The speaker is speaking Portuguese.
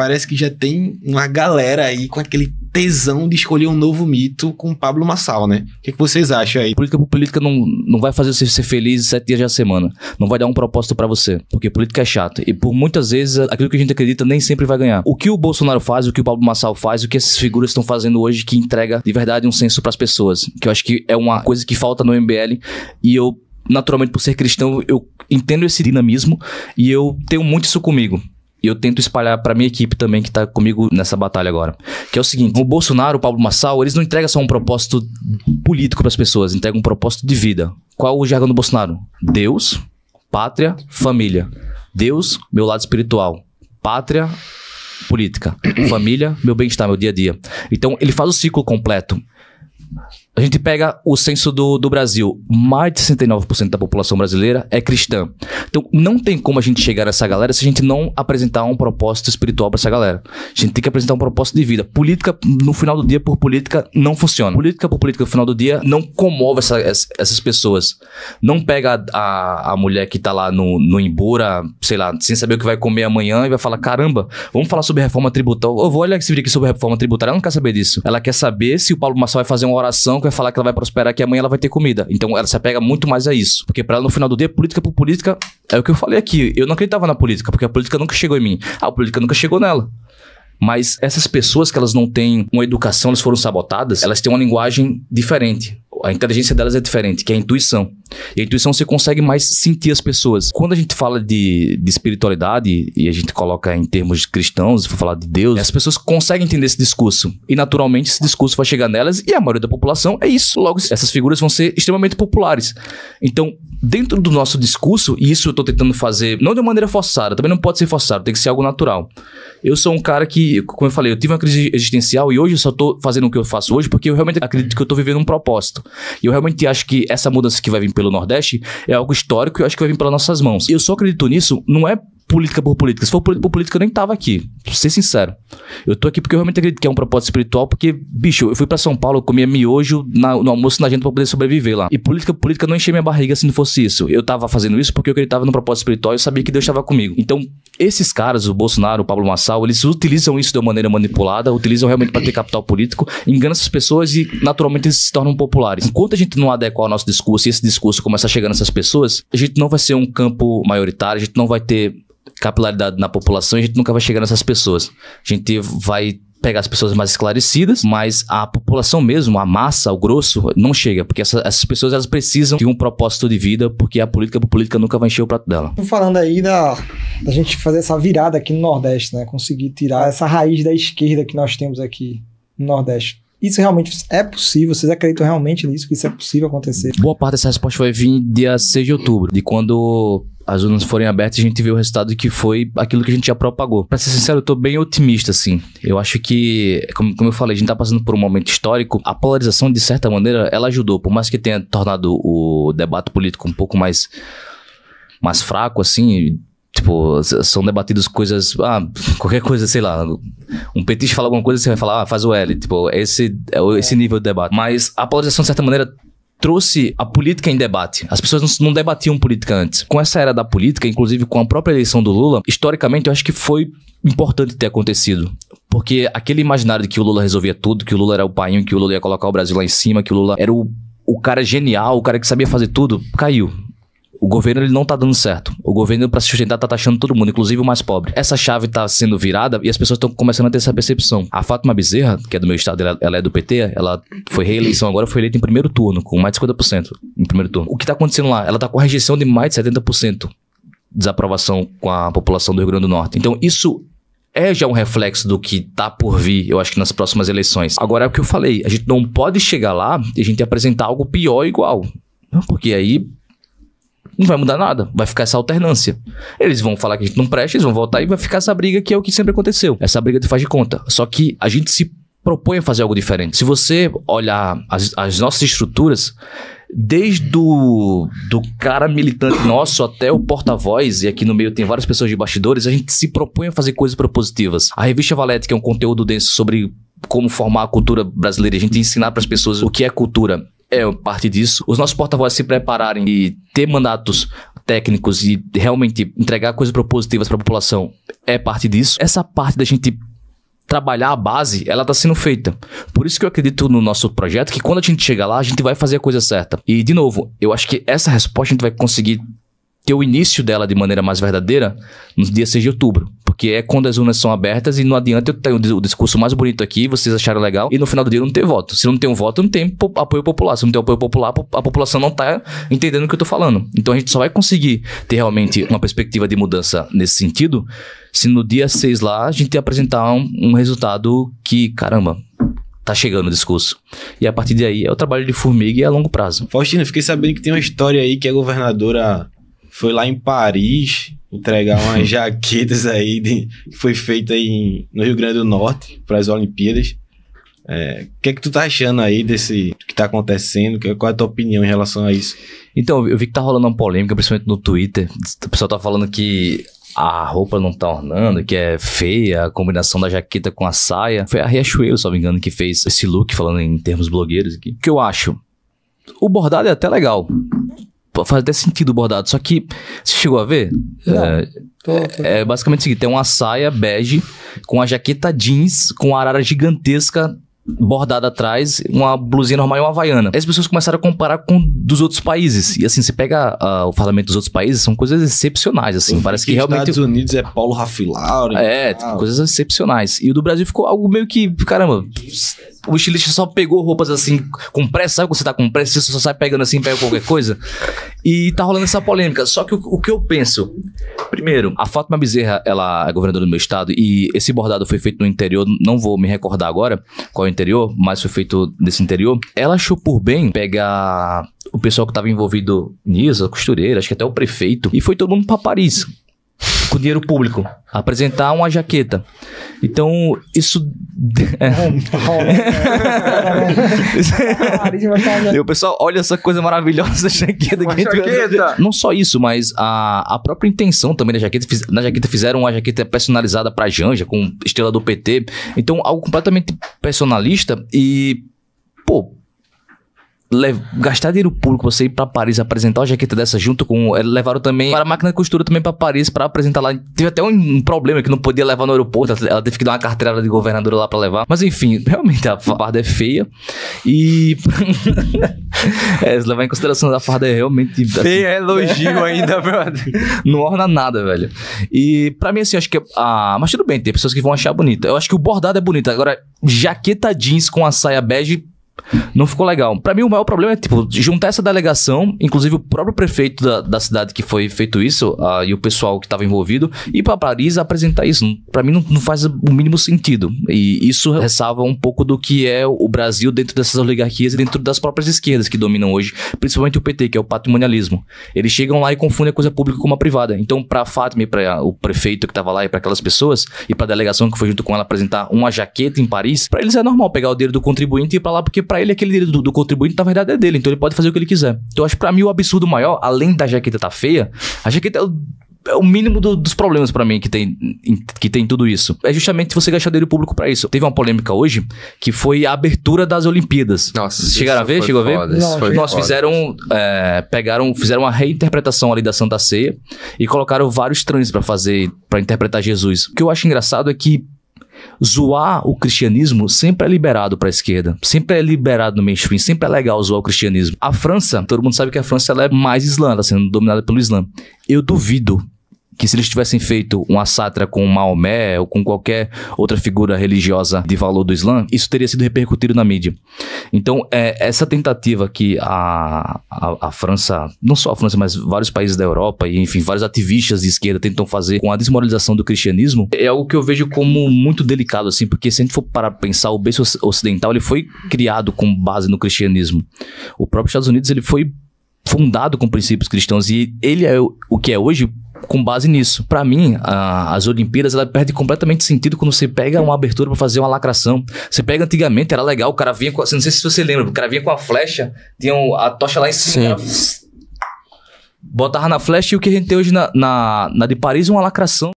parece que já tem uma galera aí com aquele tesão de escolher um novo mito com Pablo Marçal, né? O que vocês acham aí? Política por política não vai fazer você ser feliz 7 dias da semana. Não vai dar um propósito pra você. Porque política é chata. E por muitas vezes, aquilo que a gente acredita nem sempre vai ganhar. O que o Bolsonaro faz, o que o Pablo Marçal faz, o que essas figuras estão fazendo hoje que entrega de verdade um senso pras pessoas. Que eu acho que é uma coisa que falta no MBL. E eu, naturalmente, por ser cristão, eu entendo esse dinamismo e eu tenho muito isso comigo. E eu tento espalhar pra minha equipe também, que tá comigo nessa batalha agora. Que é o seguinte, o Bolsonaro, o Pablo Marçal, eles não entregam só um propósito político pras pessoas, entregam um propósito de vida. Qual é o jargão do Bolsonaro? Deus, pátria, família. Deus, meu lado espiritual. Pátria, política. Família, meu bem-estar, meu dia a dia. Então, ele faz o ciclo completo. A gente pega o censo do Brasil, mais de 69% da população brasileira é cristã. Então não tem como a gente chegar nessa galera se a gente não apresentar um propósito espiritual para essa galera. A gente tem que apresentar um propósito de vida. Política, no final do dia, por política, não funciona. Política por política, no final do dia, não comove essas pessoas. Não pega a mulher que tá lá no Imbura, sei lá, sem saber o que vai comer amanhã e vai falar, caramba, vamos falar sobre reforma tributária. Eu vou olhar esse vídeo aqui sobre reforma tributária. Ela não quer saber disso. Ela quer saber se o Pablo Marçal vai fazer uma oração que vai falar que ela vai prosperar, que amanhã ela vai ter comida. Então ela se apega muito mais a isso. Porque pra ela, no final do dia, política por política, é o que eu falei aqui. Eu não acreditava na política, porque a política nunca chegou em mim. A política nunca chegou nela. Mas essas pessoas que elas não têm uma educação, elas foram sabotadas, elas têm uma linguagem diferente. A inteligência delas é diferente, que é a intuição. E a intuição você consegue mais sentir as pessoas. Quando a gente fala de espiritualidade, e a gente coloca em termos cristãos, for falar de Deus, as pessoas conseguem entender esse discurso. E naturalmente esse discurso vai chegar nelas, e a maioria da população é isso. Logo, essas figuras vão ser extremamente populares. Então, dentro do nosso discurso, e isso eu tô tentando fazer, não de maneira forçada, também não pode ser forçado, tem que ser algo natural. Eu sou um cara que, como eu falei, eu tive uma crise existencial e hoje eu só tô fazendo o que eu faço hoje porque eu realmente acredito que eu tô vivendo um propósito. E eu realmente acho que essa mudança que vai vir pelo Nordeste é algo histórico e eu acho que vai vir pelas nossas mãos. Eu só acredito nisso, não é política por política. Se for política por política, eu nem tava aqui. Pra ser sincero. Eu tô aqui porque eu realmente acredito que é um propósito espiritual, porque, bicho, eu fui pra São Paulo, eu comia miojo no almoço na janta pra poder sobreviver lá. E política por política não enchia minha barriga se não fosse isso. Eu tava fazendo isso porque eu acreditava no propósito espiritual e eu sabia que Deus estava comigo. Então, esses caras, o Bolsonaro, o Pablo Marçal, eles utilizam isso de uma maneira manipulada, utilizam realmente pra ter capital político, enganam essas pessoas e, naturalmente, eles se tornam populares. Enquanto a gente não adequar o nosso discurso e esse discurso começar a chegar nessas pessoas, a gente não vai ser um campo maioritário, a gente não vai ter capilaridade na população e a gente nunca vai chegar nessas pessoas. A gente vai pegar as pessoas mais esclarecidas, mas a população mesmo, a massa, o grosso, não chega, porque essas pessoas elas precisam de um propósito de vida, porque a política por política nunca vai encher o prato dela. Falando aí da gente fazer essa virada aqui no Nordeste, né? Conseguir tirar essa raiz da esquerda que nós temos aqui no Nordeste. Isso realmente é possível? Vocês acreditam realmente nisso, que isso é possível acontecer? Boa parte dessa resposta vai vir dia 6 de outubro, de quando as urnas forem abertas e a gente vê o resultado que foi aquilo que a gente já propagou. Pra ser sincero, eu tô bem otimista, assim. Eu acho que, como eu falei, a gente tá passando por um momento histórico. A polarização, de certa maneira, ela ajudou. Por mais que tenha tornado o debate político um pouco mais fraco, assim... Tipo, são debatidas coisas... qualquer coisa, sei lá... Um petista fala alguma coisa, você vai falar... faz o L. Tipo, esse nível de debate. Mas a polarização, de certa maneira... trouxe a política em debate. As pessoas não debatiam política antes. Com essa era da política, inclusive com a própria eleição do Lula, historicamente eu acho que foi importante ter acontecido. Porque aquele imaginário de que o Lula resolvia tudo, que o Lula era o painho, que o Lula ia colocar o Brasil lá em cima, que o Lula era o cara genial, o cara que sabia fazer tudo, caiu. O governo ele não tá dando certo. O governo, pra se sustentar, tá taxando todo mundo, inclusive o mais pobre. Essa chave tá sendo virada e as pessoas estão começando a ter essa percepção. A Fátima Bezerra, que é do meu estado, ela é do PT, ela foi reeleição agora, foi eleita em primeiro turno, com mais de 50% em primeiro turno. O que tá acontecendo lá? Ela tá com a rejeição de mais de 70%. Desaprovação com a população do Rio Grande do Norte. Então, isso é já um reflexo do que tá por vir, eu acho que nas próximas eleições. Agora é o que eu falei, a gente não pode chegar lá e a gente apresentar algo pior ou igual. Porque aí... não vai mudar nada, vai ficar essa alternância. Eles vão falar que a gente não presta, eles vão voltar e vai ficar essa briga que é o que sempre aconteceu. Essa briga de faz de conta. Só que a gente se propõe a fazer algo diferente. Se você olhar as nossas estruturas, desde do cara militante nosso até o porta-voz, e aqui no meio tem várias pessoas de bastidores, a gente se propõe a fazer coisas propositivas. A revista Valete, que é um conteúdo denso sobre como formar a cultura brasileira, a gente ensinar para as pessoas o que é cultura, é parte disso. Os nossos porta-vozes se prepararem e ter mandatos técnicos e realmente entregar coisas propositivas para a população é parte disso. Essa parte da gente trabalhar a base, ela tá sendo feita. Por isso que eu acredito no nosso projeto, que quando a gente chegar lá, a gente vai fazer a coisa certa. E, de novo, eu acho que essa resposta a gente vai conseguir ter o início dela de maneira mais verdadeira no dia 6 de outubro. Porque é quando as urnas são abertas e não adianta eu ter o discurso mais bonito aqui, vocês acharam legal, e no final do dia não ter voto. Se não tem um voto, não tem apoio popular. Se não tem apoio popular, a população não tá entendendo o que eu tô falando. Então a gente só vai conseguir ter realmente uma perspectiva de mudança nesse sentido se no dia 6 lá a gente apresentar um resultado que, caramba, tá chegando o discurso. E a partir daí é o trabalho de formiga e é a longo prazo. Faustino, fiquei sabendo que tem uma história aí que a governadora foi lá em Paris entregar umas jaquetas aí que foi feita aí no Rio Grande do Norte para as Olimpíadas. O que é que tu tá achando aí desse que tá acontecendo? Qual é a tua opinião em relação a isso? Então, eu vi que tá rolando uma polêmica, principalmente no Twitter. O pessoal tá falando que a roupa não tá ornando, que é feia, a combinação da jaqueta com a saia. Foi a Riachuelo, se não me engano, que fez esse look, falando em termos blogueiros aqui. O que eu acho? O bordado é até legal. Faz até sentido o bordado, só que você chegou a ver? É basicamente o seguinte, tem uma saia bege com a jaqueta jeans com a arara gigantesca bordada atrás, uma blusinha normal e uma havaiana. As pessoas começaram a comparar com dos outros países. E assim, você pega o parlamento dos outros países, são coisas excepcionais, assim. Parece que realmente... Estados Unidos é Paulo Raffaello. Coisas excepcionais. E o do Brasil ficou algo meio que, caramba... O estilista só pegou roupas assim, com pressa. Sabe quando você tá com pressa, você só sai pegando assim, pega qualquer coisa? E tá rolando essa polêmica. Só que o que eu penso... Primeiro, a Fátima Bezerra, ela é governadora do meu estado, e esse bordado foi feito no interior, não vou me recordar agora qual é o interior, mas foi feito desse interior. Ela achou por bem pegar o pessoal que tava envolvido nisso, a costureira, acho que até o prefeito, e foi todo mundo pra Paris, com dinheiro público, apresentar uma jaqueta. Então, isso... E o pessoal, olha essa coisa maravilhosa, jaqueta. Não só isso, mas a própria intenção também da jaqueta. Na jaqueta fizeram uma jaqueta personalizada pra Janja, com estrela do PT. Então, algo completamente personalista e... Pô... gastar dinheiro público, você ir pra Paris apresentar uma jaqueta dessa junto com... Levaram também para a máquina de costura também pra Paris pra apresentar lá. Teve até um problema que não podia levar no aeroporto. Ela teve que dar uma carteirada de governadora lá pra levar. Mas enfim, realmente a farda é feia. E... se levar em consideração a farda é realmente... Assim, feia é elogio ainda, brother. Não orna nada, velho. E pra mim, assim, acho que... mas tudo bem, tem pessoas que vão achar bonita. Eu acho que o bordado é bonito. Agora, jaqueta jeans com a saia bege... Não ficou legal. Pra mim, o maior problema é, tipo, juntar essa delegação, inclusive o próprio prefeito da cidade que foi feito isso, e o pessoal que estava envolvido, ir pra Paris apresentar isso. Pra mim, não faz o mínimo sentido. E isso ressalva um pouco do que é o Brasil dentro dessas oligarquias e dentro das próprias esquerdas que dominam hoje, principalmente o PT, que é o patrimonialismo. Eles chegam lá e confundem a coisa pública com uma privada. Então, pra Fátima e pra o prefeito que tava lá e pra aquelas pessoas, e pra delegação que foi junto com ela apresentar uma jaqueta em Paris, pra eles é normal pegar o dinheiro do contribuinte e ir pra lá, porque pra ele aquele dinheiro do contribuinte na verdade é dele, então ele pode fazer o que ele quiser. Então eu acho que pra mim o absurdo maior, além da jaqueta tá feia, a jaqueta é o mínimo dos problemas pra mim que tem tudo isso. É justamente você gastar dinheiro público pra isso. Teve uma polêmica hoje que foi a abertura das Olimpíadas. Nossa, chegaram a ver? Chegou a ver? Nós fizeram uma reinterpretação ali da Santa Ceia e colocaram vários trans pra interpretar Jesus. O que eu acho engraçado é que zoar o cristianismo sempre é liberado pra esquerda, sempre é liberado no mainstream, sempre é legal zoar o cristianismo. A França, todo mundo sabe que a França ela é mais islã, ela sendo dominada pelo Islã. Eu duvido que se eles tivessem feito uma sátira com Maomé ou com qualquer outra figura religiosa de valor do Islã, isso teria sido repercutido na mídia. Então, essa tentativa que a França, não só a França, mas vários países da Europa e, enfim, vários ativistas de esquerda tentam fazer com a desmoralização do cristianismo, é algo que eu vejo como muito delicado, assim, porque se a gente for parar pra pensar, o berço ocidental, ele foi criado com base no cristianismo. O próprio Estados Unidos, ele foi fundado com princípios cristãos e ele é o que é hoje com base nisso. Pra mim, as Olimpíadas, ela perde completamente sentido quando você pega uma abertura pra fazer uma lacração. Você pega antigamente, era legal, o cara vinha com... Não sei se você lembra, o cara vinha com a flecha, tinha a tocha lá em cima, botava na flecha, e o que a gente tem hoje na de Paris é uma lacração.